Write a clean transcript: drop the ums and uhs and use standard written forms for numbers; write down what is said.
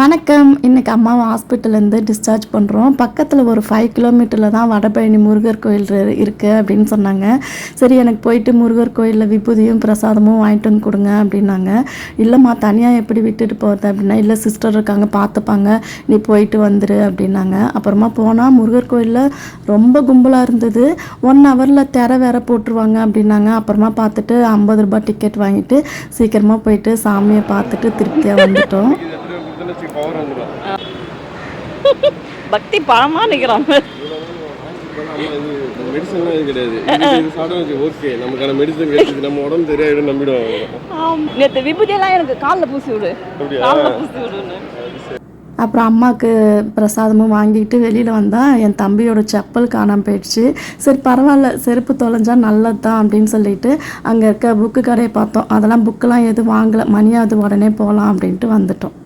வணக்கம். இன்றைக்கி அம்மாவை ஹாஸ்பிட்டல்லேருந்து டிஸ்சார்ஜ் பண்ணுறோம். பக்கத்தில் ஒரு 5 கிலோமீட்டரில் தான் வடபழனி முருகர் கோயில் இருக்குது அப்படின்னு சொன்னாங்க. சரி, எனக்கு போயிட்டு முருகர் கோயிலில் விபூதியும் பிரசாதமும் வாங்கிட்டு வந்து கொடுங்க அப்படின்னாங்க. இல்லைம்மா, தனியாக எப்படி விட்டுட்டு போகிறது அப்படின்னா, இல்லை சிஸ்டர் இருக்காங்க பார்த்துப்பாங்க, நீ போயிட்டு வந்துரு அப்படின்னாங்க. அப்புறமா போனால் முருகர் கோயிலில் ரொம்ப கும்பலாக இருந்தது. 1 ஹவரில் திரை வேற போட்டுருவாங்க அப்படின்னாங்க. அப்புறமா பார்த்துட்டு 50 ரூபாய் டிக்கெட் வாங்கிட்டு சீக்கிரமாக போயிட்டு சாமியை பார்த்துட்டு திருப்தியாக வந்துட்டோம். பக்தி பழமா நிற்கிறாங்க. மெடிசன்லாம் எதுவும் கிடையாது. இது சாப்பிட்டா ஓகே, நமக்கான மெடிசன் கிடைச்சது, நம்ம உடம்பு சரியாயிடும் நம்பிடுவாங்க. நேற்று விபூதியெல்லாம் எனக்கு காலில் பூசி விடு, காலில் பூசி விடுன்னு. அப்புறம் அம்மாவுக்கு பிரசாதமும் வாங்கிட்டு வெளியில் வந்தால் என் தம்பியோட செப்பல் காணாமல் போயிடுச்சு. சரி பரவாயில்ல, செருப்பு தொலைஞ்சா நல்லது தான் அப்படின்னு சொல்லிட்டு அங்கே இருக்க புக்கு கடையை பார்த்தோம். அதெல்லாம் புக்கெலாம் எதுவும் வாங்கலை. மணியாவது உடனே போகலாம் அப்படின்ட்டு வந்துட்டோம்.